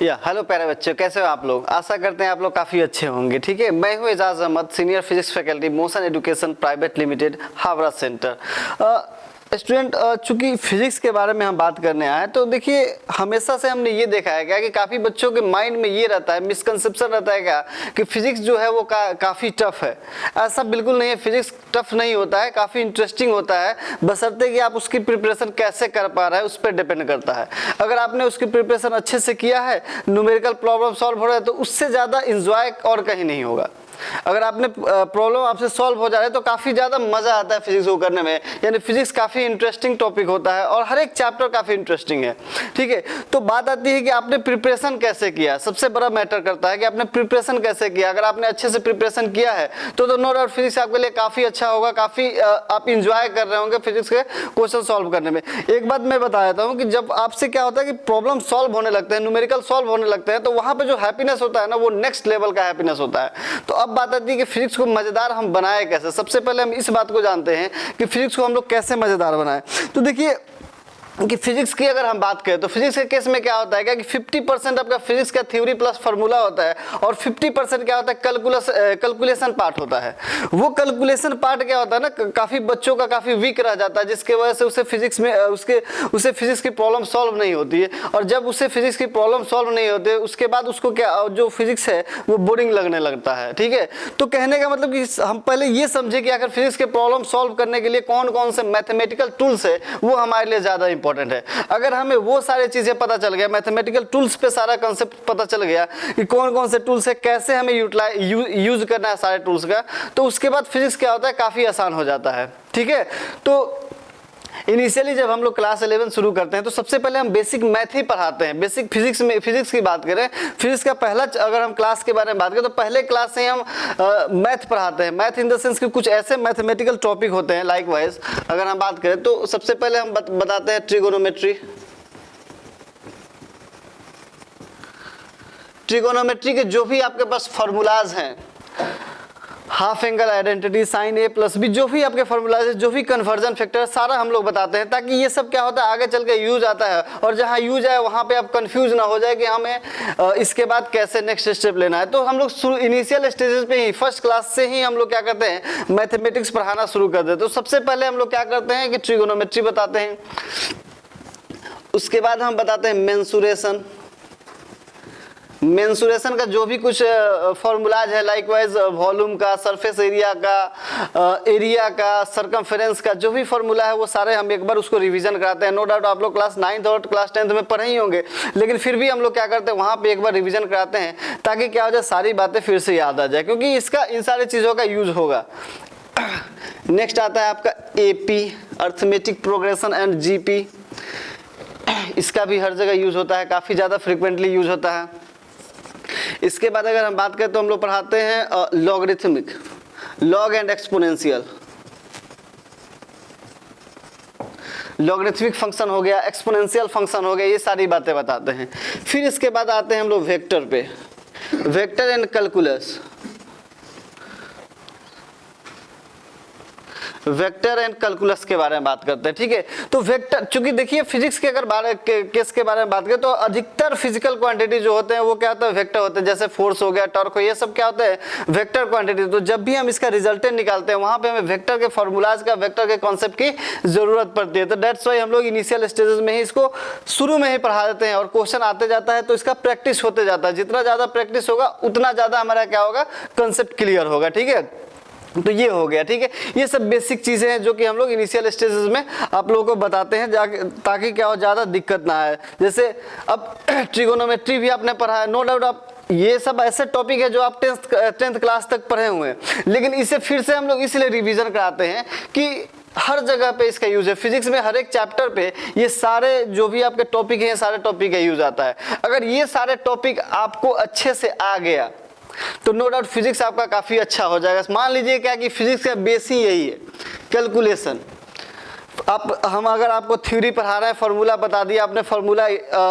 Hello प्यारे बच्चों, कैसे हो आप लोग। आशा करते हैं आप लोग काफ़ी अच्छे होंगे। ठीक है, मैं हूँ Ejaz Ahmad, senior physics faculty Motion Education Private Limited Howrah centre. Student, चूंकि फिजिक्स के बारे में हम बात करने आए तो देखिए, हमेशा से हमने ये देखा है क्या कि काफ़ी बच्चों के माइंड में ये रहता है, मिसकंसेप्शन रहता है क्या कि फिजिक्स जो है वो काफ़ी टफ है। ऐसा बिल्कुल नहीं है, फिजिक्स टफ नहीं होता है, काफ़ी इंटरेस्टिंग होता है, बशर्ते कि आप उसकी प्रिपरेशन कैसे कर पा रहे हैं उस पर डिपेंड करता है। अगर आपने उसकी प्रिपरेशन अच्छे से किया है, न्यूमेरिकल प्रॉब्लम सॉल्व हो रहा है, तो उससे ज़्यादा इंजॉय और कहीं नहीं होगा। अगर आपने प्रॉब्लम आपसे सॉल्व हो जा रहा है तो काफ़ी ज़्यादा मज़ा आता है फिजिक्स को करने में। यानी फिजिक्स काफ़ी इंटरेस्टिंग टॉपिक होता है और हर एक चैप्टर काफ़ी इंटरेस्टिंग है। ठीक है, तो बात आती है कि आपने प्रिपरेशन कैसे किया। सबसे बड़ा मैटर करता है कि आपने प्रिपरेशन कैसे किया। अगर आपने अच्छे से प्रिपरेशन किया है तो नो डाउट फिजिक्स आपके लिए काफ़ी अच्छा होगा, काफ़ी आप इंजॉय कर रहे होंगे फिजिक्स के क्वेश्चन सॉल्व करने में। एक बात मैं बता देता हूँ कि जब आपसे क्या होता है कि प्रॉब्लम सॉल्व होने लगते हैं, न्यूमेरिकल सॉल्व होने लगते हैं, तो वहाँ पर जो हैप्पीनेस होता है ना, वो नेक्स्ट लेवल का हैप्पीनेस होता है। तो अब बात आती है कि फिजिक्स को मजेदार हम बनाए कैसे। सबसे पहले हम इस बात को जानते हैं कि फिजिक्स को हम लोग कैसे मजेदार बनाएं। तो देखिए कि फिजिक्स की अगर हम बात करें तो फिजिक्स के केस में क्या होता है कि 50% आपका फिजिक्स का थ्योरी प्लस फार्मूला होता है और 50% क्या होता है, कैलकुलेशन पार्ट होता है। वो कैलकुलेशन पार्ट क्या होता है ना, काफ़ी बच्चों का काफ़ी वीक रह जाता है, जिसके वजह से उसे फिजिक्स में उसे फिजिक्स की प्रॉब्लम सॉल्व नहीं होती है। और जब उसे फिजिक्स की प्रॉब्लम सॉल्व नहीं होती है, उसके बाद उसको क्या जो फिजिक्स है वो बोरिंग लगने लगता है। ठीक है, तो कहने का मतलब कि हम पहले ये समझे कि अगर फिजिक्स के प्रॉब्लम सॉल्व करने के लिए कौन कौन से मैथमेटिकल टूल्स है वो हमारे लिए ज़्यादा इंपॉर्टेंट है। अगर हमें वो सारी चीजें पता चल गया, मैथमेटिकल टूल्स पे सारा कंसेप्ट पता चल गया कि कौन कौन से टूल्स है, कैसे हमें यूज करना है सारे टूल्स का, तो उसके बाद फिजिक्स क्या होता है, काफी आसान हो जाता है। ठीक है, तो इनिशियली जब हम लोग क्लास 11 शुरू करते हैं तो सबसे पहले हम बेसिक मैथ ही पढ़ाते हैं। बेसिक फिजिक्स में फिजिक्स की बात करें, फिजिक्स का पहला अगर हम क्लास के बारे में बात करें तो पहले क्लास से हम मैथ पढ़ाते हैं। मैथ इन द सेंस कि कुछ ऐसे मैथमेटिकल टॉपिक होते हैं। लाइक वाइज अगर हम बात करें तो सबसे पहले हम बताते हैं ट्रिगोनोमेट्री। ट्रिगोनोमेट्री के जो भी आपके पास फॉर्मूलाज हैं, हाफ एंगल आइडेंटिटी, साइन ए प्लस बी, जो भी आपके फॉर्मूलाज है, जो भी कन्वर्जन फैक्टर, सारा हम लोग बताते हैं, ताकि ये सब क्या होता है आगे चल के यूज आता है। और जहाँ यूज है वहाँ पे आप कंफ्यूज ना हो जाए कि हमें इसके बाद कैसे नेक्स्ट स्टेप लेना है। तो हम लोग इनिशियल स्टेजेस पे ही, फर्स्ट क्लास से ही हम लोग क्या करते हैं, मैथमेटिक्स पढ़ाना शुरू कर देते हैं। तो सबसे पहले हम लोग क्या करते हैं कि ट्रिगोनोमेट्री बताते हैं, उसके बाद हम बताते हैं मेंसुरेशन। मेंसुरेशन का जो भी कुछ फॉर्मूलाज है, लाइकवाइज वॉल्यूम का, सरफेस एरिया का, सरकमफेरेंस का, जो भी फॉर्मूला है वो सारे हम एक बार उसको रिवीजन कराते हैं। नो डाउट आप लोग क्लास 9th और क्लास 10th में पढ़े ही होंगे, लेकिन फिर भी हम लोग क्या करते हैं, वहाँ पे एक बार रिवीजन कराते हैं, ताकि क्या हो जाए, सारी बातें फिर से याद आ जाए, क्योंकि इसका इन सारी चीज़ों का यूज होगा। नेक्स्ट आता है आपका AP, arithmetic progression and GP. इसका भी हर जगह यूज होता है, काफ़ी ज़्यादा फ्रिक्वेंटली यूज होता है। इसके बाद अगर हम बात करें तो हम लोग पढ़ाते हैं logarithmic, log and exponential. Logarithmic function हो गया, एक्सपोनेंशियल फंक्शन हो गया, ये सारी बातें बताते हैं। फिर इसके बाद आते हैं हम लोग वेक्टर पे, vector and calculus. Vector and calculus के बारे में बात करते हैं। ठीक है, तो वेक्टर, चूंकि देखिए फिजिक्स के अगर केस के बारे में बात करें तो अधिकतर फिजिकल क्वांटिटी जो होते हैं वो क्या होता है, वेक्टर होते हैं। जैसे फोर्स हो गया, टॉर्क हो, ये सब क्या होता है, वेक्टर क्वांटिटी। तो जब भी हम इसका रिजल्टेंट निकालते हैं वहां पे हमें वेक्टर के फॉर्मूलाज का, वेक्टर के कॉन्सेप्ट की जरूरत पड़ती है। तो दैट्स वाई हम लोग इनिशियल स्टेजेस में ही इसको शुरू में ही पढ़ा देते हैं, और क्वेश्चन आते जाता है तो इसका प्रैक्टिस होते जाता है। जितना ज्यादा प्रैक्टिस होगा उतना ज्यादा हमारा क्या होगा, कंसेप्ट क्लियर होगा। ठीक है, तो ये हो गया। ठीक है, ये सब बेसिक चीजें हैं जो कि हम लोग इनिशियल स्टेजेस में आप लोगों को बताते हैं, ताकि क्या हो, ज़्यादा दिक्कत ना आए। जैसे अब ट्रिगोनोमेट्री भी आपने पढ़ा है, नो डाउट आप ये सब ऐसे टॉपिक है जो आप 10th क्लास तक पढ़े हुए हैं, लेकिन इसे फिर से हम लोग इसलिए रिवीजन कराते हैं कि हर जगह पे इसका यूज है। फिजिक्स में हर एक चैप्टर पे ये सारे जो भी आपके टॉपिक हैं, सारे टॉपिक का यूज आता है। अगर ये सारे टॉपिक आपको अच्छे से आ गया तो नो डाउट फिजिक्स आपका काफ़ी अच्छा हो जाएगा। मान लीजिए क्या कि फिजिक्स का बेस ही यही है, कैलकुलेशन। हम अगर आपको थ्योरी पढ़ा रहे हैं, फार्मूला बता दिया, आपने फार्मूला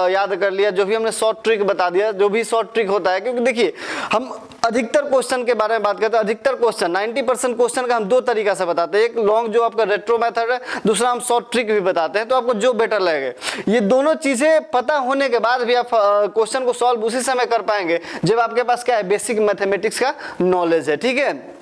याद कर लिया, जो भी हमने शॉर्ट ट्रिक बता दिया, जो भी शॉर्ट ट्रिक होता है, क्योंकि देखिए हम अधिकतर क्वेश्चन के बारे में बात करते हैं। अधिकतर क्वेश्चन 90% क्वेश्चन का हम दो तरीका से बताते हैं, एक लॉन्ग जो आपका रेट्रो मेथड है, दूसरा हम शॉर्ट ट्रिक भी बताते हैं, तो आपको जो बेटर लगे। ये दोनों चीजें पता होने के बाद भी आप क्वेश्चन को सॉल्व उसी समय कर पाएंगे जब आपके पास क्या है, बेसिक मैथमेटिक्स का नॉलेज है, ठीक है।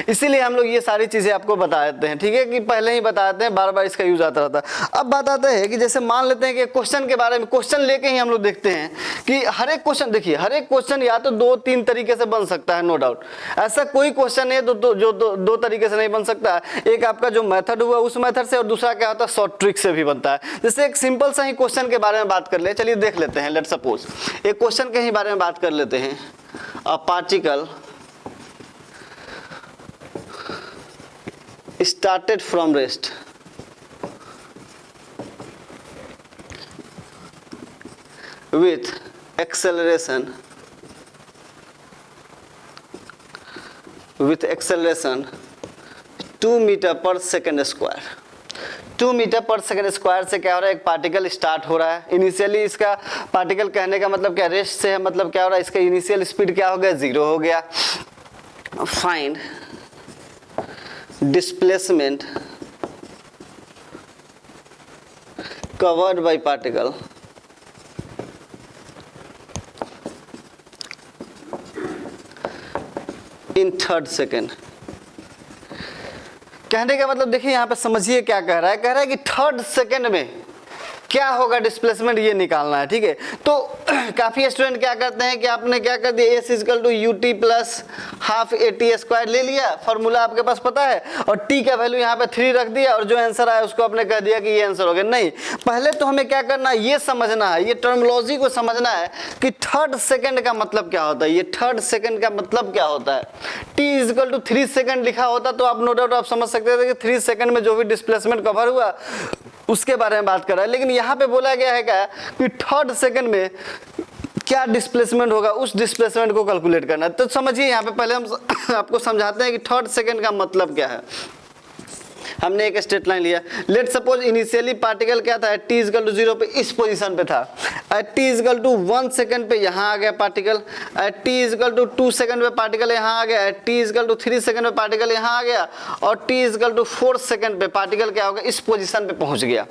इसीलिए हम लोग ये सारी चीजें आपको बता देते हैं, ठीक है, कि पहले ही बता देते हैं, बार बार इसका यूज आता रहता है। अब बात आता है कि जैसे मान लेते हैं कि क्वेश्चन के बारे में, क्वेश्चन लेके ही हम लोग देखते हैं कि हर एक क्वेश्चन, देखिए हर एक क्वेश्चन या तो 2-3 तरीके से बन सकता है, नो डाउट। ऐसा कोई क्वेश्चन है जो दो तरीके से नहीं बन सकता। एक आपका जो मेथड हुआ उस मेथड से, और दूसरा क्या होता है, शॉर्ट ट्रिक से भी बनता है। जैसे एक सिंपल सा ही क्वेश्चन के बारे में बात कर ले, चलिए देख लेते हैं। लेट सपोज एक क्वेश्चन के ही बारे में बात कर लेते हैं। A particle started from rest with acceleration 2 metre per second square. 2 metre per second square से क्या हो रहा है, एक पार्टिकल स्टार्ट हो रहा है। इनिशियली इसका पार्टिकल कहने का मतलब क्या, रेस्ट से है, मतलब क्या हो रहा है, इसका इनिशियल स्पीड क्या हो गया, 0 हो गया। Find displacement covered by particle in third second। कहने का मतलब देखिए यहाँ पे समझिए क्या कह रहा है, कह रहा है कि थर्ड सेकंड में क्या होगा डिस्प्लेसमेंट, ये निकालना है, ठीक है। तो काफी स्टूडेंट क्या करते हैं कि आपने क्या कर दिया, s is equal to u t plus half a t square ले लिया, फॉर्मूला आपके पास पता है, और टी का वैल्यू यहाँ पे 3 रख दिया, और जो आंसर आया उसको आपने कह दिया कि ये आंसर हो गया। नहीं, पहले तो हमें क्या करना है, ये समझना है, ये टर्मिनोलॉजी को समझना है कि थर्ड सेकंड का मतलब क्या होता है। ये थर्ड सेकंड का मतलब क्या होता है, टी इजकल टू 3 सेकंड लिखा होता तो आप नो डाउट आप समझ सकते थे कि 3 सेकंड में जो भी डिस्प्लेसमेंट कवर हुआ उसके बारे में बात कर रहा है। लेकिन यहाँ पे बोला गया है क्या कि थर्ड सेकंड में क्या डिस्प्लेसमेंट होगा, उस डिस्प्लेसमेंट को कैलकुलेट करना है। तो समझिए यहाँ पे पहले हम आपको समझाते हैं कि थर्ड सेकंड का मतलब क्या है। हमने एक स्ट्रेट लाइन लिया, लेट सपोज इनिशियली पार्टिकल क्या था, t इजकल टू 0 पे इस पोजीशन पे था, at t is equal to 1 second पे यहाँ आ गया particle, at t is equal to 2 second पे पार्टिकल यहाँ आ गया, at t is equal to 3 second पे पार्टिकल यहाँ आ गया, और t इजकल टू 4 सेकंड पे पार्टिकल क्या होगा, इस पोजीशन पे पहुंच गया,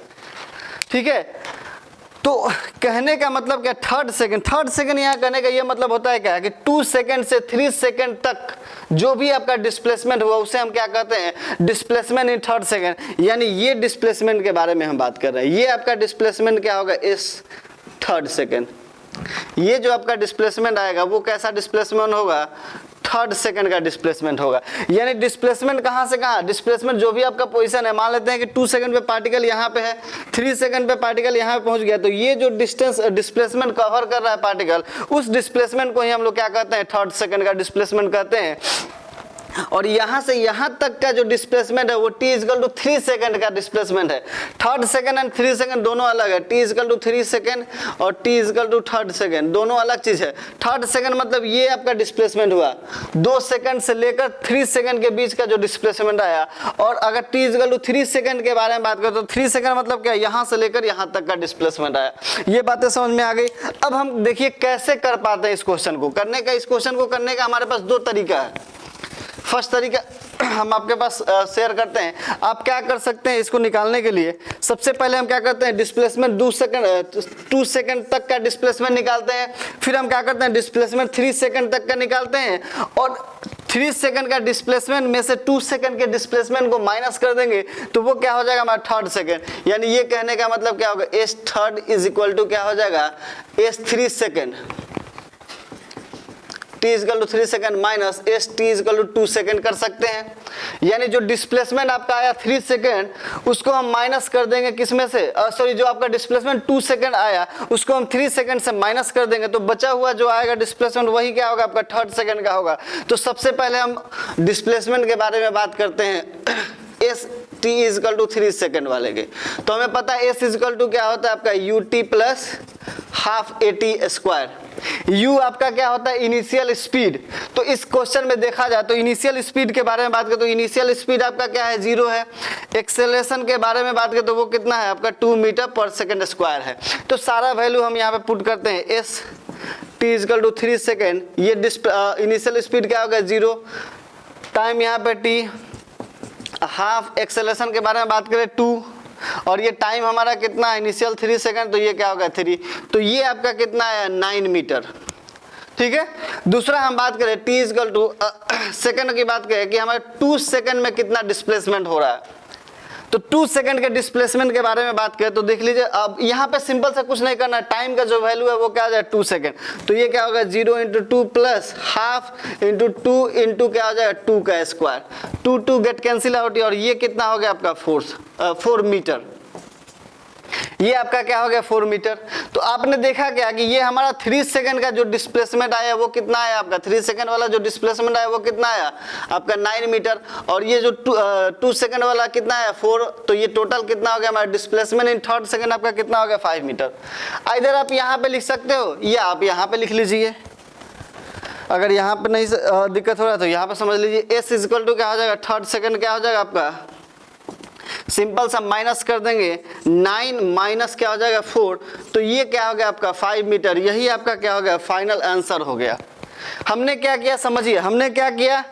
ठीक है। तो कहने का मतलब क्या, थर्ड सेकंड यहाँ कहने का ये मतलब होता है क्या कि 2 सेकंड से 3 सेकंड तक जो भी आपका डिस्प्लेसमेंट हुआ उसे हम क्या कहते हैं, डिस्प्लेसमेंट इन थर्ड सेकंड। यानी ये डिस्प्लेसमेंट के बारे में हम बात कर रहे हैं। ये आपका डिस्प्लेसमेंट क्या होगा, इस थर्ड सेकंड। ये जो आपका डिस्प्लेसमेंट आएगा वो कैसा डिस्प्लेसमेंट होगा, थर्ड सेकंड का डिस्प्लेसमेंट होगा। यानी डिस्प्लेसमेंट कहां से कहां, डिस्प्लेसमेंट जो भी आपका पोजीशन है, मान लेते हैं कि 2 सेकंड पे पार्टिकल यहां पे है, 3 सेकंड पे पार्टिकल यहां पे पहुंच गया, तो ये जो डिस्टेंस डिस्प्लेसमेंट कवर कर रहा है पार्टिकल, उस डिस्प्लेसमेंट को ही हम लोग क्या कहते हैं, थर्ड सेकंड का डिस्प्लेसमेंट कहते हैं। और यहां से यहां तक का जो डिस्प्लेसमेंट है वो t इजकल टू 3 सेकंड का डिस्प्लेसमेंट है। थर्ड सेकंड एंड 3 सेकंड दोनों अलग है, t इजकल टू 3 सेकंड और t is equal to third second दोनों अलग चीज है। थर्ड सेकंड मतलब ये आपका डिस्प्लेसमेंट हुआ 2 सेकंड से लेकर 3 सेकंड के बीच का जो डिस्प्लेसमेंट आया। और अगर t इजकल टू 3 सेकंड के बारे में बात करें तो 3 सेकंड मतलब क्या, यहां से लेकर यहां तक का डिस्प्लेसमेंट आया। ये बातें समझ में आ गई। अब हम देखिए कैसे कर पाते हैं इस क्वेश्चन को करने का। इस क्वेश्चन को करने का हमारे पास 2 तरीका है। फर्स्ट तरीका हम आपके पास शेयर करते हैं। आप क्या कर सकते हैं इसको निकालने के लिए, सबसे पहले हम क्या करते हैं, डिस्प्लेसमेंट 2 सेकंड तक का डिस्प्लेसमेंट निकालते हैं। फिर हम क्या करते हैं, डिस्प्लेसमेंट 3 सेकंड तक का निकालते हैं, और 3 सेकंड का डिस्प्लेसमेंट में से 2 सेकंड के डिस्प्लेसमेंट को माइनस कर देंगे तो वो क्या हो जाएगा, हमारा थर्ड सेकंड। यानी ये कहने का मतलब क्या होगा, s third is equal to क्या हो जाएगा, s 3 second, t is equal to 3 second minus s t is equal to 2 second कर सकते हैं। यानी जो डिस्प्लेसमेंट आपका आया 3 सेकंड उसको हम माइनस कर देंगे किसमें से, सॉरी जो आपका डिस्प्लेसमेंट 2 सेकंड आया उसको हम 3 सेकंड से माइनस कर देंगे, तो बचा हुआ जो आएगा डिस्प्लेसमेंट वही क्या होगा, आपका थर्ड सेकंड का होगा। तो सबसे पहले हम डिस्प्लेसमेंट के बारे में बात करते हैं s t is equal to 3 second वाले के। तो हमें पता है एस इजकल टू क्या होता है आपका you t plus half a t square. You आपका क्या होता है, इनिशियल स्पीड। तो इस क्वेश्चन में देखा जाए तो इनिशियल स्पीड के बारे में बात करें तो इनिशियल स्पीड आपका क्या है, 0 है। एक्सेलरेशन के बारे में बात करें तो वो कितना है आपका 2 मीटर पर सेकंड स्क्वायर है। तो सारा वैल्यू हम यहाँ पे पुट करते हैं, s t equal to 3 second, ये इनिशियल स्पीड क्या होगा 0, टाइम यहाँ पे t, हाफ एक्सेलरेशन के बारे में बात करें 2, और ये टाइम हमारा कितना है इनिशियल 3 सेकेंड, तो ये क्या होगा 3, तो ये आपका कितना है 9 मीटर। ठीक है, दूसरा हम बात करें t इक्वल टू सेकेंड की बात करें कि हमारे 2 सेकेंड में कितना डिस्प्लेसमेंट हो रहा है, तो 2 सेकंड के डिस्प्लेसमेंट के बारे में बात करें तो देख लीजिए, अब यहाँ पे सिंपल से कुछ नहीं करना, टाइम का जो वैल्यू है वो क्या हो जाए 2 सेकंड, तो ये क्या होगा 0 into 2 plus half into 2 into क्या हो जाएगा 2 का स्क्वायर, 2 गेट कैंसिल आउट, और ये कितना हो गया आपका 4 मीटर, ये आपका क्या हो गया 4 मीटर। तो आपने देखा क्या कि ये हमारा 3 सेकंड का जो डिस्प्लेसमेंट आया वो कितना आया आपका, 3 सेकंड वाला जो डिस्प्लेसमेंट आया वो कितना आया आपका 9 मीटर, और ये जो 2 सेकंड वाला कितना आया 4, तो ये टोटल कितना हो गया हमारा डिस्प्लेसमेंट इन थर्ड सेकंड आपका कितना हो गया 5 मीटर। इधर आप यहाँ पे लिख सकते हो या आप यहाँ पे लिख लीजिए, अगर यहाँ पे नहीं दिक्कत हो रहा है तो यहाँ पे समझ लीजिए, एस इक्वल टू क्या हो जाएगा थर्ड सेकंड क्या हो जाएगा आपका, सिंपल सा माइनस कर देंगे, 9 माइनस क्या हो जाएगा 4, तो ये क्या हो गया आपका 5 मीटर, यही आपका क्या हो गया फाइनल आंसर हो गया। हमने क्या किया समझिए, हमने क्या किया,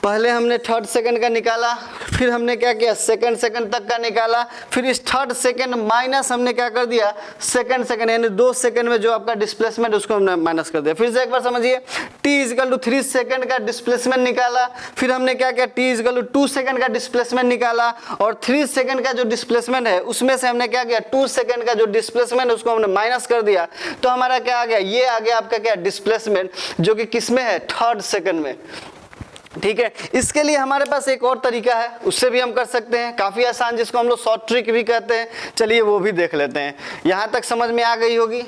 पहले हमने थर्ड सेकंड का निकाला, फिर हमने क्या किया सेकंड सेकंड तक का निकाला, फिर इस थर्ड सेकंड माइनस हमने क्या कर दिया सेकंड सेकंड, यानी 2 सेकंड में जो आपका डिस्प्लेसमेंट उसको हमने माइनस कर दिया। फिर से एक बार समझिए, t इक्वल टू 3 सेकंड का डिस्प्लेसमेंट निकाला, फिर हमने क्या किया t इक्वल टू 2 सेकंड का डिस्प्लेसमेंट निकाला, और 3 सेकंड का जो डिस्प्लेसमेंट है उसमें से हमने क्या किया 2 सेकंड का जो डिस्प्लेसमेंट उसको हमने माइनस कर दिया, तो हमारा क्या आ गया, ये आ गया आपका क्या डिस्प्लेसमेंट, जो कि किसमें है थर्ड सेकंड में। ठीक है, इसके लिए हमारे पास एक और तरीका है, उससे भी हम कर सकते हैं, काफी आसान, जिसको हम लोग शॉर्ट ट्रिक भी कहते हैं, चलिए वो भी देख लेते हैं। यहां तक समझ में आ गई होगी,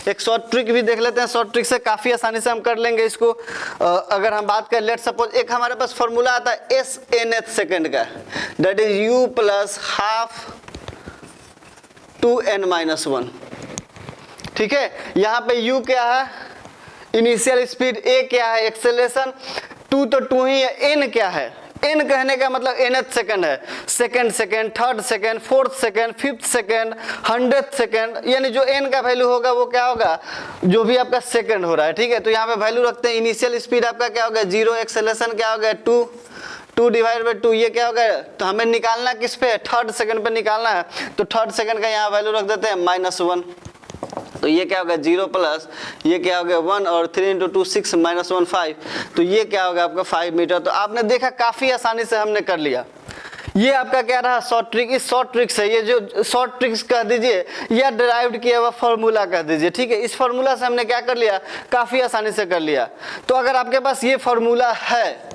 एक शॉर्ट ट्रिक भी देख लेते हैं, शॉर्ट ट्रिक से काफी आसानी से हम कर लेंगे इसको। अगर हम बात करें, लेट सपोज एक हमारे पास फॉर्मूला आता है एस एन एच सेकेंड का, that is you plus half 2n-1। ठीक है, यहाँ पे u क्या है इनिशियल स्पीड, a क्या है एक्सेलरेशन, 2 तो 2 ही है, n क्या है, n कहने का मतलब nth सेकंड है, second second, third second, fourth second, fifth second, 100th second, यानी जो n का वैल्यू होगा वो क्या होगा जो भी आपका सेकंड हो रहा है। ठीक है, तो यहाँ पे वैल्यू रखते हैं, इनिशियल स्पीड आपका क्या होगा 0, एक्सेलरेशन क्या होगा 2 डिवाइड बाई 2, ये क्या होगा, तो हमें निकालना किस पे थर्ड सेकंड पे निकालना है, तो थर्ड सेकंड का यहाँ वैल्यू रख देते हैं -1, तो ये क्या होगा 0 प्लस ये क्या हो गया 1, और 3 इंटू 2 6 माइनस 1 5, तो ये क्या होगा आपका 5 मीटर। तो आपने देखा काफी आसानी से हमने कर लिया। ये आपका क्या रहा शॉर्ट ट्रिक। इस शॉर्ट ट्रिक से, ये जो शॉर्ट ट्रिक्स कह दीजिए या डिराइव्ड किया हुआ फॉर्मूला कह दीजिए, ठीक है, इस फॉर्मूला से हमने क्या कर लिया, काफी आसानी से कर लिया। तो अगर आपके पास ये फॉर्मूला है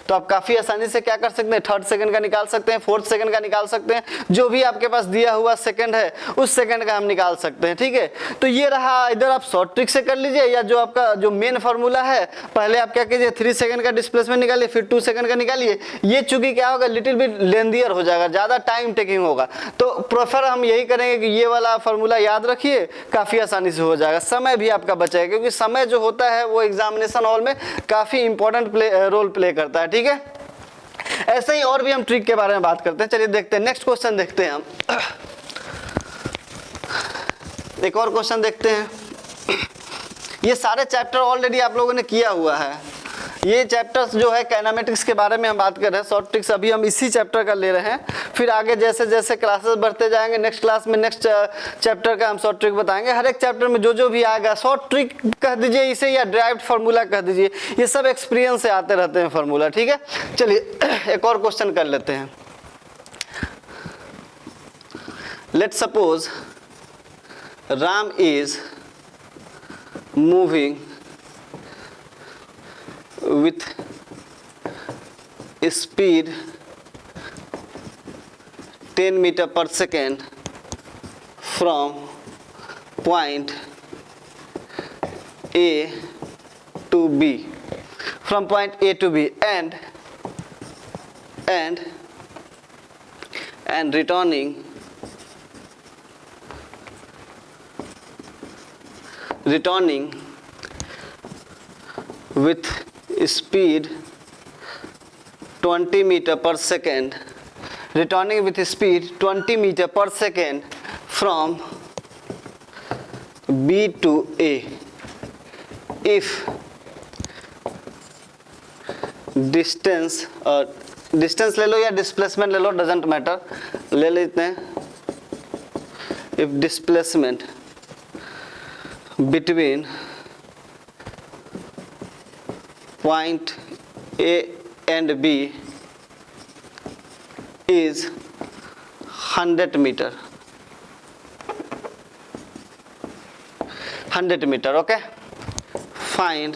तो आप काफी आसानी से क्या कर सकते हैं, थर्ड सेकंड का निकाल सकते हैं, फोर्थ सेकंड का निकाल सकते हैं, जो भी आपके पास दिया हुआ सेकंड है उस सेकंड का हम निकाल सकते हैं। ठीक है, तो ये रहा, इधर आप शॉर्ट ट्रिक से कर लीजिए, या जो आपका जो मेन फार्मूला है, पहले आप क्या कीजिए 3 सेकंड का डिस्प्लेसमेंट निकालिए, फिर 2 सेकंड का निकालिए। ये चूंकि क्या होगा लिटिल बिट लेंदियर हो जाएगा, ज्यादा टाइम टेकिंग होगा, तो प्रेफर हम यही करेंगे कि ये वाला फार्मूला याद रखिए, काफी आसानी से हो जाएगा, समय भी आपका बचेगा, क्योंकि समय जो होता है वो एग्जामिनेशन हॉल में काफी इंपॉर्टेंट रोल प्ले करता है। ठीक है, ऐसे ही और भी हम ट्रिक के बारे में बात करते हैं। चलिए देखते हैं, नेक्स्ट क्वेश्चन देखते हैं हम। एक और क्वेश्चन देखते हैं। ये सारे चैप्टर ऑलरेडी आप लोगों ने किया हुआ है। ये चैप्टर्स जो है काइनेमेटिक्स के बारे में हम बात कर रहे हैं, शॉर्ट ट्रिक्स अभी हम इसी चैप्टर का ले रहे हैं, फिर आगे जैसे जैसे क्लासेस बढ़ते जाएंगे नेक्स्ट क्लास में नेक्स्ट चैप्टर का हम शॉर्ट ट्रिक बताएंगे। हर एक चैप्टर में जो जो भी आएगा, शॉर्ट ट्रिक कह दीजिए इसे या ड्राइव्ड फार्मूला कह दीजिए, ये सब एक्सपीरियंस से आते रहते हैं फार्मूला। ठीक है, चलिए एक और क्वेश्चन कर लेते हैं। Let's suppose Ram is moving with speed 10 meter per second from point A to B, from point A to B, and returning with speed 20 meter per second, returning with speed 20 meter per second from B to A if distance ले लो या displacement ले लो, doesn't matter, ले लेते हैं। If displacement between point A and B is 100 metre, 100 metre, okay. Find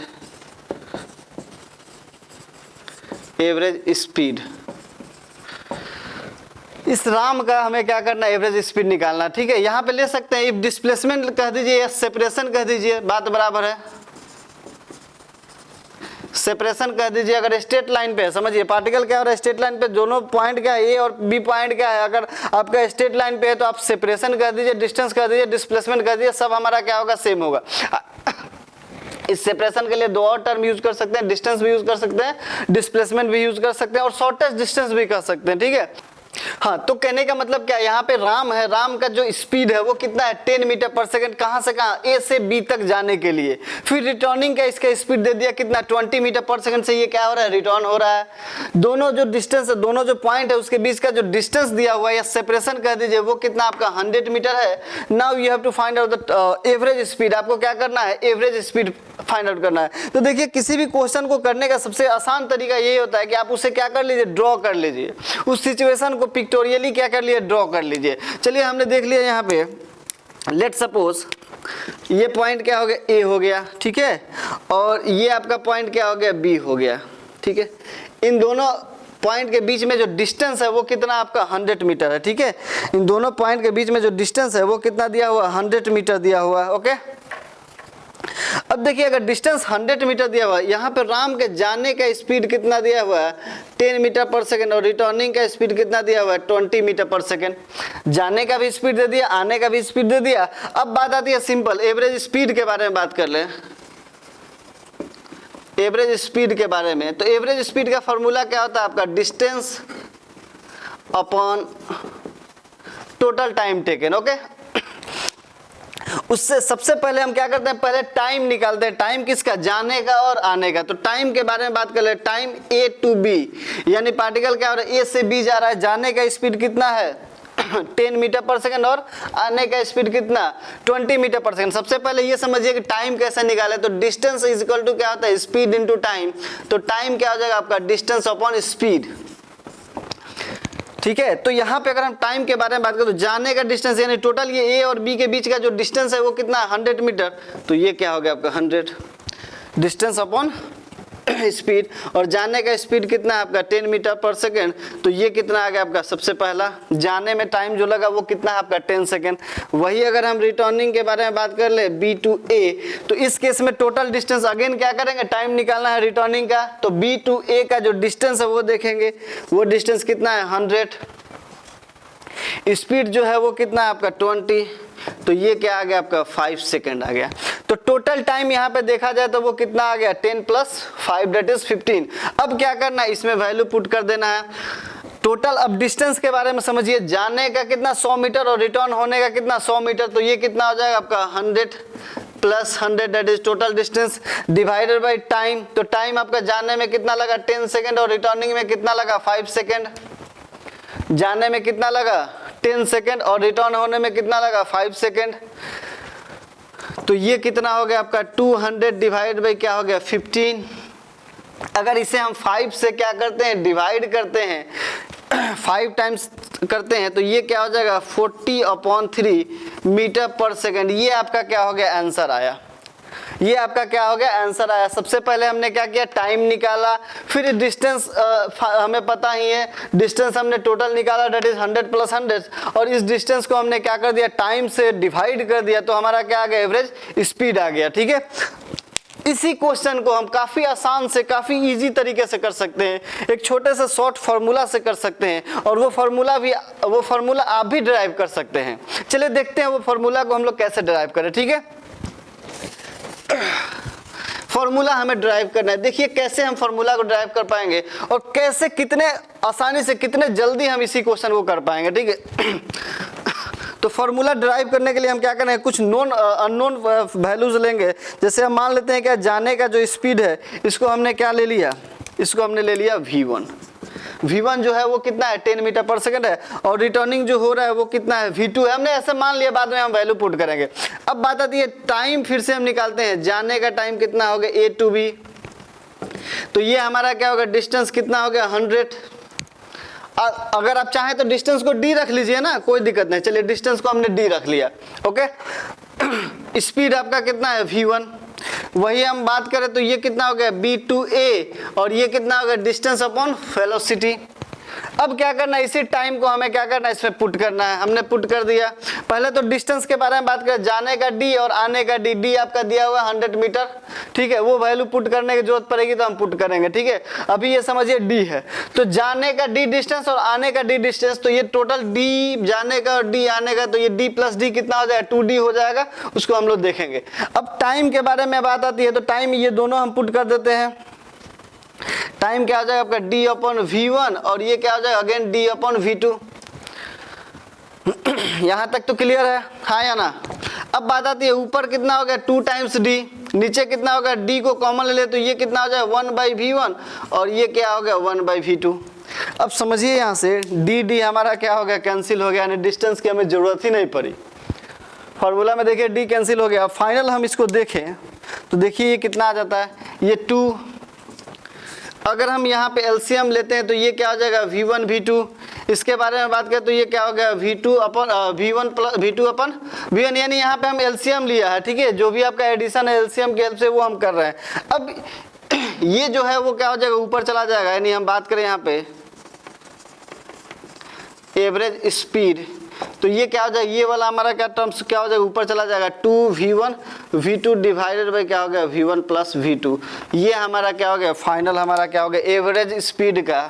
average speed. इस राम का हमें क्या करना है, एवरेज स्पीड निकालना, ठीक है। यहाँ पे ले सकते हैं इफ डिस्प्लेसमेंट कह दीजिए या सेपरेशन कह दीजिए, बात बराबर है। सेपरेशन कह दीजिए अगर स्ट्रेट लाइन पे है, समझिए पार्टिकल क्या हो रहा है, स्ट्रेट लाइन पे दोनों पॉइंट क्या है, ए और बी पॉइंट क्या है। अगर आपका स्ट्रेट लाइन पे है तो आप सेपरेशन कर दीजिए, डिस्टेंस कर दीजिए, डिस्प्लेसमेंट कर दीजिए, सब हमारा क्या होगा, सेम होगा। इस सेपरेशन के लिए दो और टर्म यूज कर सकते हैं, डिस्टेंस भी यूज कर सकते हैं, डिस्प्लेसमेंट भी यूज कर सकते हैं और शॉर्टेस्ट डिस्टेंस भी कर सकते हैं, ठीक है। हाँ, तो कहने का मतलब क्या है, यहाँ पे राम है, राम का जो स्पीड है वो कितना है, 10 मीटर पर सेकंड, कहाँ से कहाँ, ए से बी तक जाने के लिए। फिर रिटर्निंग का इसका स्पीड दे दिया कितना, 20 मीटर पर सेकंड से ये क्या हो रहा है, रिटर्न हो रहा है। दोनों जो डिस्टेंस है, दोनों जो पॉइंट है उसके बीच का जो डिस्टेंस दिया हुआ है या सेपरेशन कह दीजिए, वो कितना आपका 100 मीटर है। Now you have to find out the average speed. आपको क्या करना है, एवरेज स्पीड फाइंड आउट करना है। तो देखिए किसी भी क्वेश्चन को करने का सबसे आसान तरीका यही होता है कि आप उसे क्या कर लीजिए, ड्रॉ कर लीजिए, उस सिचुएशन को पिक्टोरियली क्या कर लिए, ड्रॉ कर लीजिए। चलिए हमने देख लिया यहाँ पे, लेट सपोज ये पॉइंट क्या हो गया, ए हो गया, ठीक है, और ये आपका पॉइंट क्या हो गया, बी हो गया, ठीक है। इन दोनों पॉइंट के बीच में जो डिस्टेंस है वो कितना आपका 100 मीटर है, ठीक है। इन दोनों पॉइंट के बीच में जो डिस्टेंस है वो कितना दिया हुआ, 100 मीटर दिया हुआ है, ओके। अब देखिए अगर डिस्टेंस 100 मीटर दिया हुआ है, यहाँ पे राम के जाने का स्पीड कितना दिया हुआ है, 10 मीटर पर सेकंड, और रिटर्निंग का स्पीड कितना दिया हुआ है, 20 मीटर पर सेकंड। जाने का भी स्पीड दे दिया, आने का भी स्पीड दे दिया। अब बात आती है सिंपल एवरेज स्पीड के बारे में बात कर ले, एवरेज स्पीड के बारे में। तो एवरेज स्पीड का फॉर्मूला क्या होता है आपका, distance upon total time taken, okay. उससे सबसे पहले हम क्या करते हैं, पहले टाइम निकालते हैं, टाइम किसका, जाने का और आने का। तो टाइम के बारे में बात कर ले, टाइम ए टू बी, यानी पार्टिकल क्या हो रहा है, ए से बी जा रहा है, जाने का स्पीड कितना है 10 मीटर पर सेकंड और आने का स्पीड कितना 20 मीटर पर सेकंड। सबसे पहले ये समझिए कि टाइम कैसे निकाले, तो डिस्टेंस इज इक्वल टू क्या होता है, स्पीड इनटू टाइम। तो टाइम क्या हो जाएगा आपका, डिस्टेंस अपॉन स्पीड, ठीक है। तो यहाँ पे अगर हम टाइम के बारे में बात करें तो जाने का डिस्टेंस यानी टोटल ये ए और बी के बीच का जो डिस्टेंस है वो कितना है 100 मीटर। तो ये क्या हो गया आपका 100 डिस्टेंस अपॉन स्पीड, और जाने का स्पीड कितना है आपका 10 मीटर पर सेकेंड। तो ये कितना आ गया आपका, सबसे पहला जाने में टाइम जो लगा वो कितना है आपका 10 सेकेंड। वही अगर हम रिटर्निंग के बारे में बात कर ले बी टू ए, तो इस केस में टोटल डिस्टेंस अगेन क्या करेंगे, टाइम निकालना है रिटर्निंग का। तो बी टू ए का जो डिस्टेंस है वो देखेंगे, वो डिस्टेंस कितना है 100, स्पीड जो है वो कितना है आपका 20। तो ये क्या आ गया आपका 5 सेकेंड आ गया। तो टोटल टाइम यहाँ पे देखा जाए तो वो कितना आ गया 10 + 5 दैट इज 15। अब क्या करना है, इसमें वैल्यू पुट कर देना है टोटल। अब डिस्टेंस के बारे में समझिए, जाने का कितना 100 मीटर और रिटर्न होने का कितना 100 मीटर। तो ये कितना हो जाएगा आपका 100 + 100 that is total distance divided by time. तो टाइम आपका जाने में कितना लगा 10 सेकेंड और रिटर्निंग में कितना लगा 5 सेकेंड। जाने में कितना लगा 10 सेकेंड और रिटर्न होने में कितना लगा 5 सेकेंड। तो ये कितना हो गया आपका 200 डिवाइड बाई क्या हो गया 15। अगर इसे हम 5 से क्या करते हैं, डिवाइड करते हैं 5 टाइम्स करते हैं, तो ये क्या हो जाएगा 40/3 मीटर पर सेकेंड। ये आपका क्या हो गया आंसर आया, ये आपका क्या हो गया आंसर आया। सबसे पहले हमने क्या किया, टाइम निकाला, फिर डिस्टेंस हमें पता ही है, डिस्टेंस हमने टोटल निकाला दैट इज 100 + 100, और इस डिस्टेंस को हमने क्या कर दिया टाइम से डिवाइड कर दिया। तो हमारा क्या आ गया एवरेज स्पीड आ गया, ठीक है। इसी क्वेश्चन को हम काफी आसान से काफी इजी तरीके से कर सकते हैं, एक छोटे से शॉर्ट फार्मूला से कर सकते हैं, और वो फार्मूला आप भी ड्राइव कर सकते हैं। चलिए देखते हैं वो फार्मूला को हम लोग कैसे ड्राइव करें, ठीक है। फॉर्मूला हमें ड्राइव करना है। देखिए कैसे हम फॉर्मूला को ड्राइव कर पाएंगे और कैसे कितने आसानी से कितने जल्दी हम इसी क्वेश्चन को कर पाएंगे, ठीक है। तो फॉर्मूला ड्राइव करने के लिए हम क्या करेंगे, कुछ नॉन अननोन वैल्यूज लेंगे। जैसे हम मान लेते हैं कि जाने का जो स्पीड है इसको हमने क्या ले लिया, इसको हमने ले लिया v1। v1 जो है वो कितना है 10 मीटर पर सेकंड है, और रिटर्निंग जो हो रहा है वो कितना है v2 है। हमने ऐसे मान लिया, बाद में हम वैल्यू पुट करेंगे। अब बात आती है टाइम, फिर से हम निकालते हैं। जाने का टाइम कितना हो गया a to b, तो ये हमारा क्या होगा, डिस्टेंस कितना हो गया 100। अगर आप चाहें तो डिस्टेंस को d रख लीजिए ना, कोई दिक्कत नहीं। चलिए डिस्टेंस को हमने d रख लिया, ओके। स्पीड आपका कितना है v1, वही हम बात करें तो ये कितना हो गया b2a, और ये कितना हो गया डिस्टेंस अपॉन वेलोसिटी। अब क्या करना है, इसी टाइम को हमें क्या करना है, इसमें पुट करना है। हमने पुट कर दिया। पहले तो डिस्टेंस के बारे में बात करें, जाने का d और आने का d। d आपका दिया हुआ 100 मीटर, ठीक है। वो वैल्यू पुट करने की जरूरत पड़ेगी तो हम पुट करेंगे, ठीक है। अभी ये समझिए d है, तो जाने का d डिस्टेंस और आने का d डिस्टेंस, तो ये टोटल d जाने का और d आने का, तो ये d प्लस d कितना हो जाएगा 2d हो जाएगा। उसको हम लोग देखेंगे। अब टाइम के बारे में बात आती है, तो टाइम ये दोनों हम पुट कर देते हैं। टाइम क्या हो जाएगा आपका d अपॉन v1, और ये क्या हो जाएगा अगेन d अपॉन v2। यहां तक तो क्लियर है, हाँ या ना। अब बात आती है ऊपर कितना हो गया 2 टाइम्स d, नीचे कितना होगा d को कॉमन ले ले, तो ये कितना हो जाएगा 1/v1, और ये क्या हो गया 1/v2। अब समझिए यहाँ से d हमारा क्या हो गया, कैंसिल हो गया, यानी डिस्टेंस की हमें जरूरत ही नहीं पड़ी। फॉर्मूला में देखिए d कैंसिल हो गया। फाइनल हम इसको देखें तो देखिए ये कितना आ जाता है, ये 2। अगर हम यहाँ पे एलसीएम लेते हैं तो ये क्या हो जाएगा v1 v2। इसके बारे में बात करें तो ये क्या हो गया v2 अपन v1 प्लस v2 अपन v1, यानी यहाँ पे हम एलसीएम लिया है, ठीक है। जो भी आपका एडिशन है एलसीएम की हेल्प से वो हम कर रहे हैं। अब ये जो है वो क्या हो जाएगा ऊपर चला जाएगा, यानी हम बात करें यहाँ पे एवरेज स्पीड, तो ये क्या हो जाएगा, ये वाला हमारा क्या टर्म्स क्या हो जाएगा ऊपर चला जाएगा 2v1 v2 डिवाइडेड बाई क्या हो गया v1 प्लस v2। ये हमारा क्या हो गया फाइनल, हमारा क्या हो गया एवरेज स्पीड का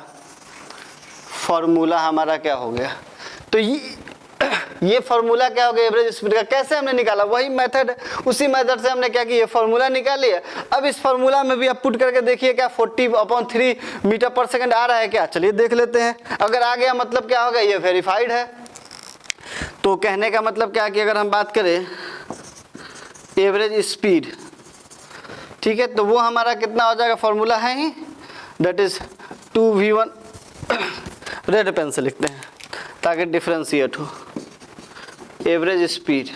फॉर्मूला हमारा क्या हो गया। तो ये फॉर्मूला क्या हो गया एवरेज स्पीड का। कैसे हमने निकाला, वही मेथड, उसी मेथड से हमने क्या किया, ये फॉर्मूला निकाल लिया। अब इस फॉर्मूला में भी आप पुट करके देखिए क्या 40/3 मीटर पर सेकंड आ रहा है क्या। चलिए देख लेते हैं। अगर आ गया मतलब क्या होगा, ये वेरीफाइड है। तो कहने का मतलब क्या कि अगर हम बात करें एवरेज स्पीड, ठीक है, तो वो हमारा कितना हो जाएगा, फॉर्मूला है ही, that is 2v1 red pen से लिखते हैं ताकि डिफरेंशिएट हो एवरेज स्पीड।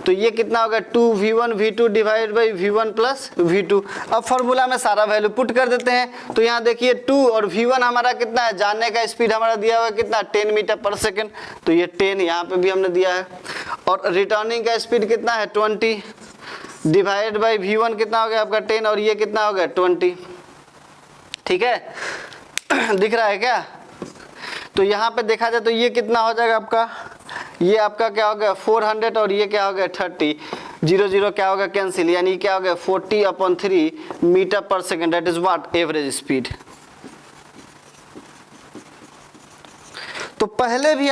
तो ये कितना होगा 2v1 v2 divide by v1 plus v2। अब फॉर्मूला में सारा वैल्यू पुट कर देते हैं। तो यहाँ देखिए 2 और v1 हमारा कितना है, जाने का स्पीड हमारा दिया हुआ है कितना 10 मीटर पर सेकंड, तो ये 10 यहाँ पे भी हमने दिया है। और रिटर्निंग का स्पीड कितना है 20 डिवाइड बाई v1 कितना हो गया आपका 10, और ये कितना हो गया 20, ठीक है। दिख रहा है क्या। तो यहाँ पे देखा जाए तो ये कितना हो जाएगा आपका, ये आपका क्या हो गया 400, और ये क्या हो गया 30, 0 0 क्या होगा कैंसिल, यानी क्या हो गया 40/3 मीटर पर second, that is what average speed. तो पहले भी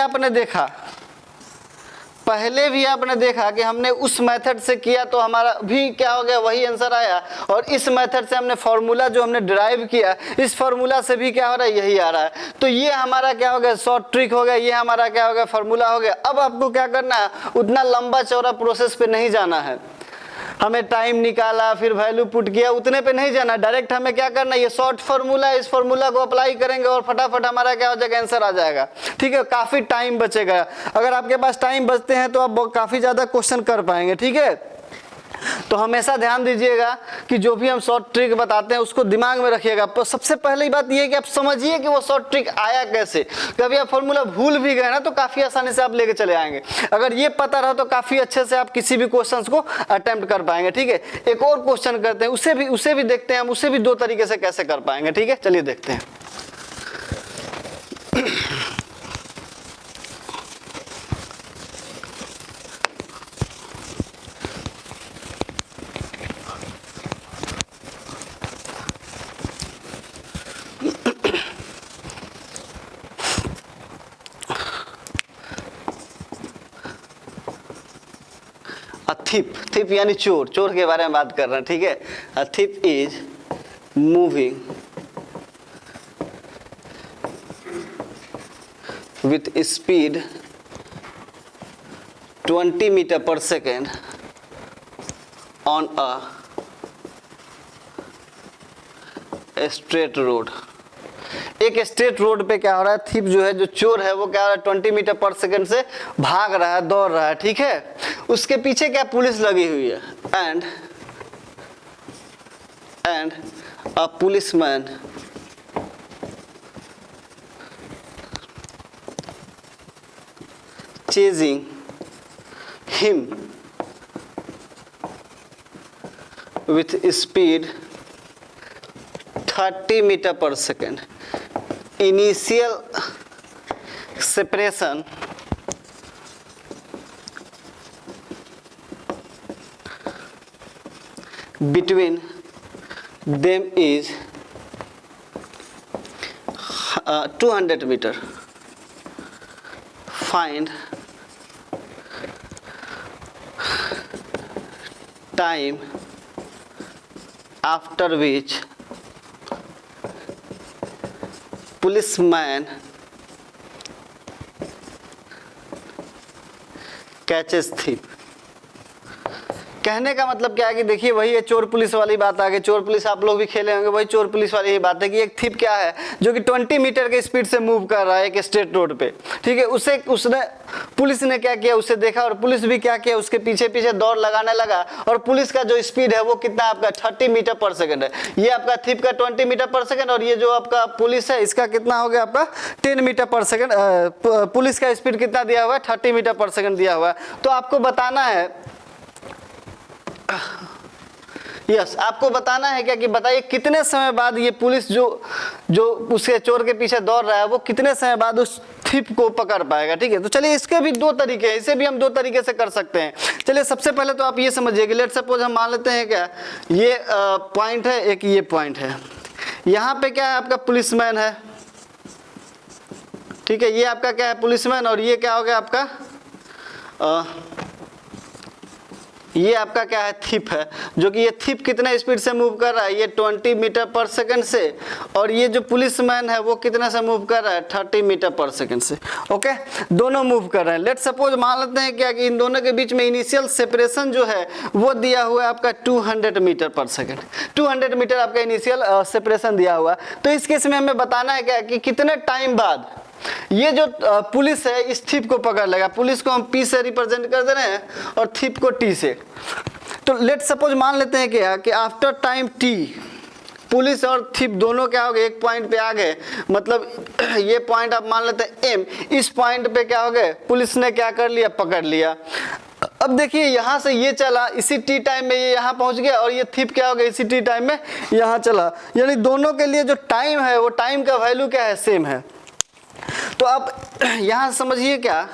आपने देखा कि हमने उस मेथड से किया तो हमारा भी क्या हो गया वही आंसर आया, और इस मेथड से हमने फॉर्मूला जो हमने डिराइव किया इस फॉर्मूला से भी क्या हो रहा है यही आ रहा है। तो ये हमारा क्या हो गया शॉर्ट ट्रिक हो गया, ये हमारा क्या हो गया फॉर्मूला हो गया। अब आपको क्या करना है, उतना लंबा चौड़ा प्रोसेस पे नहीं जाना है, हमें टाइम निकाला फिर वैल्यू पुट किया उतने पे नहीं जाना, डायरेक्ट हमें क्या करना है, ये शॉर्ट फार्मूला है, इस फार्मूला को अप्लाई करेंगे और फटाफट हमारा क्या हो जाएगा आंसर आ जाएगा, ठीक है। काफी टाइम बचेगा, अगर आपके पास टाइम बचते हैं तो आप काफी ज्यादा क्वेश्चन कर पाएंगे, ठीक है। तो हमेशा ध्यान दीजिएगा कि जो भी हम शॉर्ट ट्रिक बताते हैं उसको दिमाग में रखिएगा। तो सबसे पहली बात ये है कि आप समझिए कि वो शॉर्ट ट्रिक आया कैसे। कभी आप फॉर्मूला भूल भी गए ना तो काफी आसानी से आप लेके चले आएंगे। अगर ये पता रहा तो काफी अच्छे से आप किसी भी क्वेश्चन को अटेम्प्ट कर पाएंगे, ठीक है। एक और क्वेश्चन करते हैं, उसे भी देखते हैं हम, उसे भी 2 तरीके से कैसे कर पाएंगे, ठीक है। चलिए देखते हैं। थिप यानी चोर के बारे में बात कर रहे हैं, ठीक है। A thief is moving with speed 20 metre per second on a straight road. एक स्ट्रेट रोड पे क्या हो रहा है, थीप जो है, जो चोर है वो क्या हो रहा है, 20 मीटर पर सेकेंड से भाग रहा है, दौड़ रहा है, ठीक है। उसके पीछे क्या पुलिस लगी हुई है, and a policeman chasing him with speed 30 meter per second. Initial separation between them is 200 meter. Find time after which policeman catches thief। कहने का मतलब क्या है कि देखिए वही है चोर पुलिस वाली बात आ गई। चोर पुलिस आप लोग भी खेले होंगे, वही चोर पुलिस वाली ही बात है कि एक थीप क्या है जो कि 20 मीटर के स्पीड से मूव कर रहा है एक स्ट्रेट रोड पे, ठीक है। उसने पुलिस ने क्या किया, उसे देखा और पुलिस भी क्या किया, उसके पीछे पीछे दौड़ लगाने लगा। और पुलिस का जो स्पीड है वो कितना आपका 30 मीटर पर सेकेंड है। ये आपका थीप का 20 मीटर पर सेकेंड और ये जो आपका पुलिस है इसका कितना हो गया आपका 10 मीटर पर सेकेंड। पुलिस का स्पीड कितना दिया हुआ है, 30 मीटर पर सेकेंड दिया हुआ है। तो आपको बताना है, आपको बताना है क्या कि बताइए कितने समय बाद ये पुलिस जो उसके चोर के पीछे दौड़ रहा है वो कितने समय बाद उस थीप को पकड़ पाएगा, ठीक है। तो चलिए इसके भी दो तरीके हैं, इसे भी हम दो तरीके से कर सकते हैं। चलिए सबसे पहले तो आप ये समझिए कि लेट सपोज हम मान लेते हैं क्या, ये पॉइंट है, एक ये पॉइंट है। यहाँ पे क्या है आपका पुलिसमैन है, ठीक है। ये आपका क्या है पुलिसमैन और ये क्या हो गया आपका ये आपका क्या है थीप है, जो कि ये थीप कितने स्पीड से मूव कर रहा है, ये 20 मीटर पर सेकंड से। और ये जो पुलिसमैन है वो कितने से मूव कर रहा है, 30 मीटर पर सेकंड से। ओके, दोनों मूव कर रहे हैं। लेट सपोज मान लेते हैं क्या कि इन दोनों के बीच में इनिशियल सेपरेशन जो है वो दिया हुआ है आपका 200 मीटर पर सेकंड। 200 मीटर आपका इनिशियल सेपरेशन दिया हुआ है। तो इस केस में हमें बताना है क्या कि कितने टाइम बाद ये जो पुलिस है इस थीप को पकड़ लेगा। पुलिस को हम P से रिप्रेजेंट कर दे रहे हैं और थीप को T से। तो लेट सपोज मान लेते हैं क्या कि आफ्टर टाइम T पुलिस और थीप दोनों क्या हो गए, एक पॉइंट पे आ गए। मतलब ये पॉइंट आप मान लेते हैं M, इस पॉइंट पे क्या हो गए, पुलिस ने क्या कर लिया, पकड़ लिया। अब देखिए यहाँ से ये चला, इसी टी टाइम में ये यहाँ पहुँच गया और ये थीप क्या हो गया, इसी टी टाइम में यहाँ चला। यानी दोनों के लिए जो टाइम है वो टाइम का वैल्यू क्या है, सेम है। तो आप यहाँ समझिए क्या,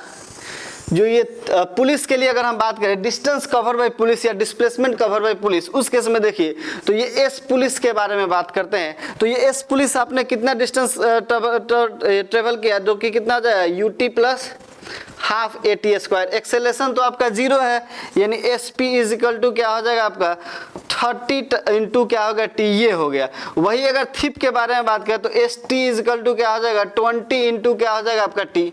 जो ये पुलिस के लिए अगर हम बात करें डिस्टेंस कवर बाय पुलिस या डिस्प्लेसमेंट कवर बाय पुलिस, उस केस में देखिए तो ये एस पुलिस के बारे में बात करते हैं। तो ये एस पुलिस आपने कितना डिस्टेंस ट्रेवल किया, जो कि कितना जाए UT plus half AT square. Acceleration तो आपका 0 है, यानी SP इज इक्वल टू क्या हो जाएगा आपका 30 इंटू क्या होगा T, ये हो गया। वही अगर थीप के बारे में बात करें तो ST इज इक्वल टू क्या हो जाएगा 20 इंटू क्या हो जाएगा आपका T।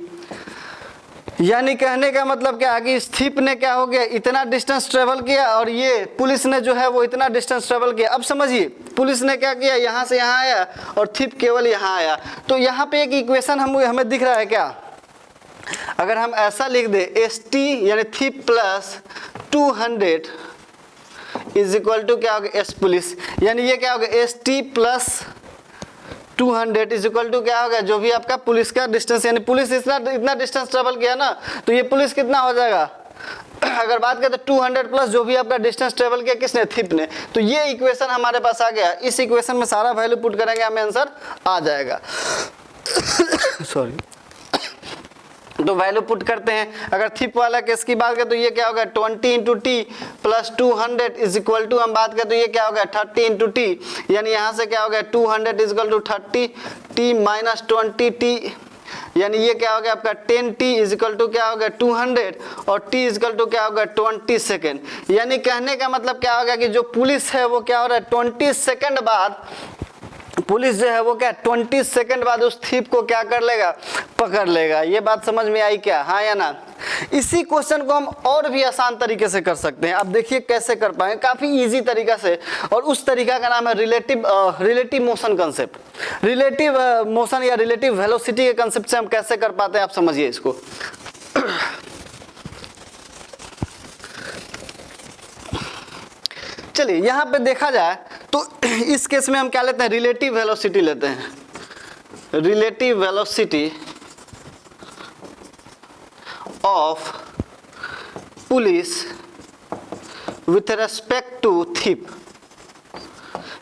यानी कहने का मतलब क्या है कि इस थीप ने क्या हो गया, इतना डिस्टेंस ट्रेवल किया और ये पुलिस ने जो है वो इतना डिस्टेंस ट्रेवल किया। अब समझिए पुलिस ने क्या किया, यहाँ से यहाँ आया और थीप केवल यहाँ आया। तो यहाँ पे एक इक्वेशन हमें दिख रहा है क्या, अगर हम ऐसा लिख दे ST यानी थीप प्लस 200 इज इक्वल टू क्या होगा S पुलिस। यानी ये क्या होगा ST plus 200 is equal to क्या होगा, जो भी आपका पुलिस का डिस्टेंस, यानी पुलिस इतना डिस्टेंस ट्रेवल किया ना, तो ये पुलिस कितना हो जाएगा, अगर बात करें तो 200 प्लस जो भी आपका डिस्टेंस ट्रेवल किया किसने, थीप ने। तो ये इक्वेशन हमारे पास आ गया। इस इक्वेशन में सारा वैल्यू पुट करेंगे, हमें आंसर आ जाएगा। सॉरी, तो वैल्यू पुट करते हैं। अगर थीप वाला केस की बात करें तो ये क्या होगा 20 into t plus 200 is equal to, हम बात करें तो ये क्या होगा 30 इंटू टी। यानी यहाँ से क्या होगा 200 is equal to 30 t minus 20 t, यानी ये क्या हो गया आपका 10t इज इक्वल टू क्या होगा 200 और t इज इक्वल टू क्या होगा 20 सेकेंड। यानी कहने का मतलब क्या होगा कि जो पुलिस है वो क्या हो रहा है 20 सेकेंड बाद, पुलिस जो है वो क्या 20 सेकंड बाद उस थीप को क्या कर लेगा, पकड़ लेगा। ये बात समझ में आई क्या, हाँ या ना। इसी क्वेश्चन को हम और भी आसान तरीके से कर सकते हैं। आप देखिए कैसे कर पाएंगे, काफी इजी तरीका से, और उस तरीका का नाम है relative motion concept. Relative motion या रिलेटिव वेलोसिटी के कंसेप्ट से हम कैसे कर पाते हैं, आप समझिए इसको। चलिए यहां पे देखा जाए तो इस केस में हम क्या लेते हैं, रिलेटिव वेलोसिटी लेते हैं। Relative velocity of police with respect to thief,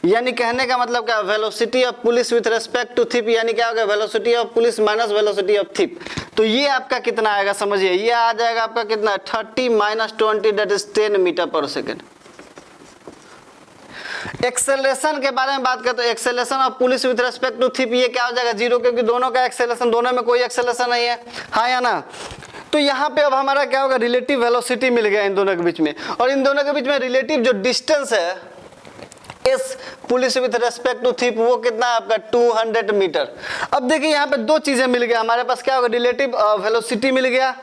यानी कहने का मतलब क्या, velocity of police with respect to thief, यानी क्या होगा, velocity of police minus velocity of thief. तो ये आपका कितना आएगा समझिए, ये आ जाएगा आपका कितना, 30 minus 20 that is 10 metre per second. Acceleration के बारे में बात करते हैं, acceleration of police with respect to thief, ये क्या हो जाएगा, 0, क्योंकि दोनों का एक्सेलरेशन, दोनों में कोई एक्सेलरेशन नहीं है, हाँ या ना। तो यहाँ पे अब हमारा क्या होगा, रिलेटिव वेलोसिटी मिल गया इन दोनों के बीच में, और इन दोनों के बीच में रिलेटिव जो डिस्टेंस है इस पुलिस विथ रेस्पेक्ट टू थिप, वो कितना है आपका 200 मीटर। अब देखिए यहाँ पे दो चीजें मिल गया हमारे पास, क्या होगा, रिलेटिव वेलोसिटी मिल गया।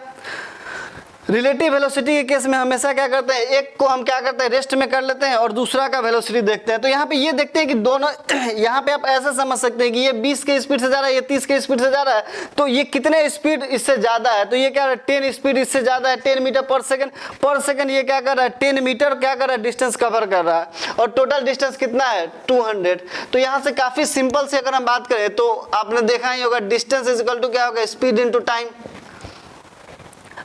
रिलेटिव वेलोसिटी के केस में हमेशा क्या करते हैं, एक को हम क्या करते हैं रेस्ट में कर लेते हैं और दूसरा का वेलोसिटी देखते हैं। तो यहाँ पे ये देखते हैं कि दोनों यहाँ पे आप ऐसा समझ सकते हैं कि ये 20 के स्पीड से जा रहा है, ये 30 के स्पीड से जा रहा है, तो ये कितने स्पीड इससे ज्यादा है, तो ये क्या है 10 स्पीड इससे ज्यादा है, 10 मीटर पर सेकंड ये क्या कर रहा है 10 मीटर क्या कर रहा है डिस्टेंस कवर कर रहा है, और टोटल डिस्टेंस कितना है 200। तो यहाँ से काफी सिंपल से अगर हम बात करें तो आपने देखा ही होगा डिस्टेंस इज इक्वल टू क्या होगा, स्पीड इनटू टाइम,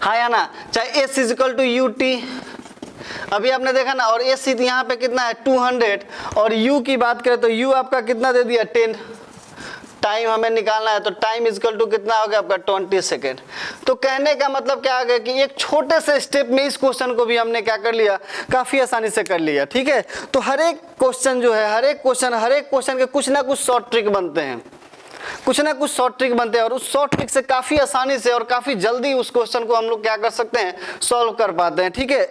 हाँ या ना, चाहे s is equal to ut, अभी आपने देखा ना, और s यहाँ पे कितना है 200, और u की बात करें तो u आपका कितना दे दिया 10, टाइम हमें निकालना है तो टाइम इज इक्वल टू कितना हो गया आपका 20 सेकेंड। तो कहने का मतलब क्या आ गया कि एक छोटे से स्टेप में इस क्वेश्चन को भी हमने क्या कर लिया, काफी आसानी से कर लिया, ठीक है। तो हर एक क्वेश्चन जो है, हर एक क्वेश्चन के कुछ ना कुछ शॉर्ट ट्रिक बनते हैं, कुछ ना कुछ शॉर्ट ट्रिक बनते हैं, और उस शॉर्ट ट्रिक से काफी आसानी से और काफी जल्दी उस क्वेश्चन को हम लोग क्या कर सकते हैं, सॉल्व कर पाते हैं, ठीक है।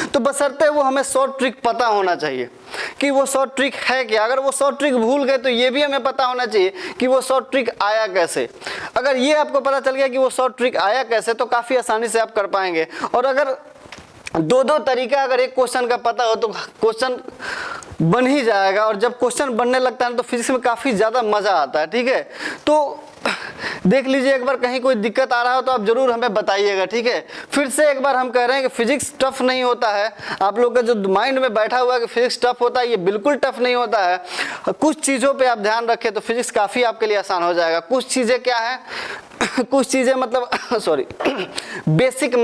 तो बशर्ते वो हमें शॉर्ट ट्रिक पता होना चाहिए कि वो शॉर्ट ट्रिक है क्या। अगर वो शॉर्ट ट्रिक भूल गए तो ये भी हमें पता होना चाहिए कि वो शॉर्ट ट्रिक आया कैसे। अगर ये आपको पता चल गया कि वो शॉर्ट ट्रिक आया कैसे तो काफी आसानी से आप कर पाएंगे। और अगर दो तरीका अगर एक क्वेश्चन का पता हो तो क्वेश्चन बन ही जाएगा, और जब क्वेश्चन बनने लगता है तो फिजिक्स में काफी ज्यादा मजा आता है, ठीक है। तो देख लीजिए, एक बार कहीं कोई दिक्कत आ रहा हो तो आप जरूर हमें बताइएगा, ठीक है। फिर से एक बार हम कह रहे हैं कि फिजिक्स टफ नहीं होता है। आप लोग का जो माइंड में बैठा हुआ है कि फिजिक्स टफ होता है, ये बिल्कुल टफ नहीं होता है। कुछ चीजों पे आप ध्यान रखें तो फिजिक्स काफी आपके लिए आसान हो जाएगा। कुछ चीजें क्या है कुछ चीजें मतलब सॉरी बेसिक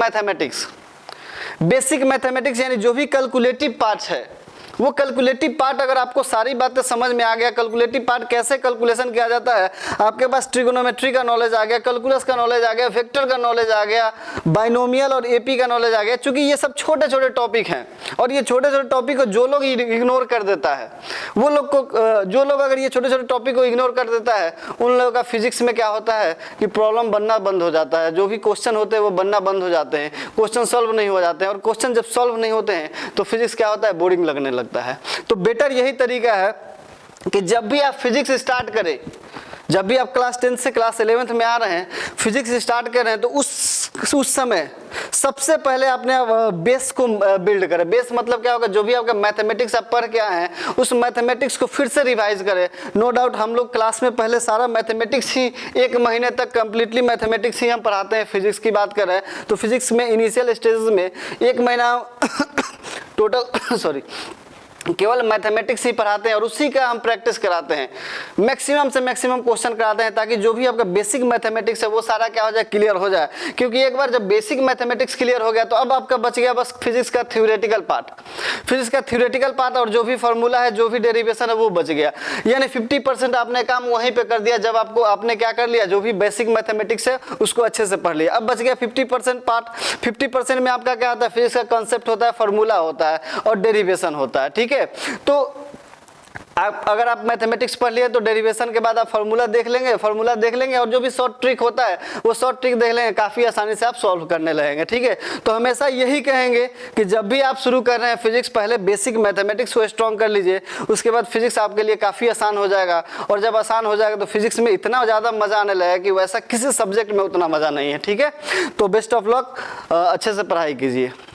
मैथमेटिक्स यानी जो भी कैलकुलेटिव पार्ट है, वो कैलकुलेटिव पार्ट अगर आपको सारी बातें समझ में आ गया, कैलकुलेटिव पार्ट कैसे कैलकुलेशन किया जाता है, आपके पास ट्रिगोनोमेट्री का नॉलेज आ गया, कैलकुलस का नॉलेज आ गया, वेक्टर का नॉलेज आ गया, बाइनोमियल और एपी का नॉलेज आ गया। क्योंकि ये सब छोटे छोटे टॉपिक हैं, और ये छोटे छोटे टॉपिक को जो लोग इग्नोर कर देता है, वो लोग को जो लोग अगर ये छोटे छोटे टॉपिक को इग्नोर कर देता है, उन लोगों का फिजिक्स में क्या होता है कि प्रॉब्लम बनना बंद हो जाता है। जो भी क्वेश्चन होते हैं वो बनना बंद हो जाते हैं, क्वेश्चन सॉल्व नहीं हो जाते हैं, और क्वेश्चन जब सॉल्व नहीं होते हैं तो फिजिक्स क्या होता है, बोरिंग लगने लगता है। तो बेटर यही तरीका है कि जब भी आप फिजिक्स स्टार्ट करें, जब भी आप क्लास 10 से क्लास 11th में आ रहे हैं, फिजिक्स स्टार्ट कर रहे हैं, तो उस समय सबसे पहले आपने बेस को बिल्ड करें। बेस मतलब क्या होगा, जो भी आपका मैथमेटिक्स आप पढ़ के आए हैं उस मैथमेटिक्स को फिर से रिवाइज करें। नो डाउट हम लोग क्लास में पहले सारा मैथमेटिक्स ही 1 महीने तक कंप्लीटली मैथमेटिक्स ही हम पढ़ाते हैं। फिजिक्स की बात कर रहे हैं तो फिजिक्स में इनिशियल स्टेजेस में 1 महीना टोटल सॉरी केवल मैथमेटिक्स ही पढ़ाते हैं, और उसी का हम प्रैक्टिस कराते हैं। मैक्सिमम से मैक्सिमम क्वेश्चन कराते हैं ताकि जो भी आपका बेसिक मैथमेटिक्स है वो सारा क्या हो जाए, क्लियर हो जाए। क्योंकि एक बार जब बेसिक मैथमेटिक्स क्लियर हो गया तो अब आपका बच गया बस फिजिक्स का थ्योरेटिकल पार्ट। फिजिक्स का थ्योरेटिकल पार्ट और जो भी फॉर्मूला है, जो भी डेरिवेशन है वो बच गया। यानी 50% आपने काम वहीं पे कर दिया जब आपने क्या कर लिया, जो भी बेसिक मैथमेटिक्स है उसको अच्छे से पढ़ लिया। अब बच गया 50% पार्ट। 50% में आपका क्या होता है, फिजिक्स का कॉन्सेप्ट होता है, फॉर्मूला होता है और डेरिवेशन होता है, ठीक है। तो आप अगर आप मैथमेटिक्स पढ़ लिए तो डेरिवेशन के बाद आप फार्मूला देख लेंगे और जो भी शॉर्ट ट्रिक होता है वो शॉर्ट ट्रिक देख लेंगे, काफ़ी आसानी से आप सॉल्व करने लगेंगे। ठीक है, तो हमेशा यही कहेंगे कि जब भी आप शुरू कर रहे हैं फिजिक्स, पहले बेसिक मैथमेटिक्स को स्ट्रॉन्ग कर लीजिए, उसके बाद फिजिक्स आपके लिए काफ़ी आसान हो जाएगा। और जब आसान हो जाएगा तो फिजिक्स में इतना ज़्यादा मज़ा आने लगेगा कि वैसा किसी सब्जेक्ट में उतना मज़ा नहीं है। ठीक है, तो बेस्ट ऑफ लक, अच्छे से पढ़ाई कीजिए।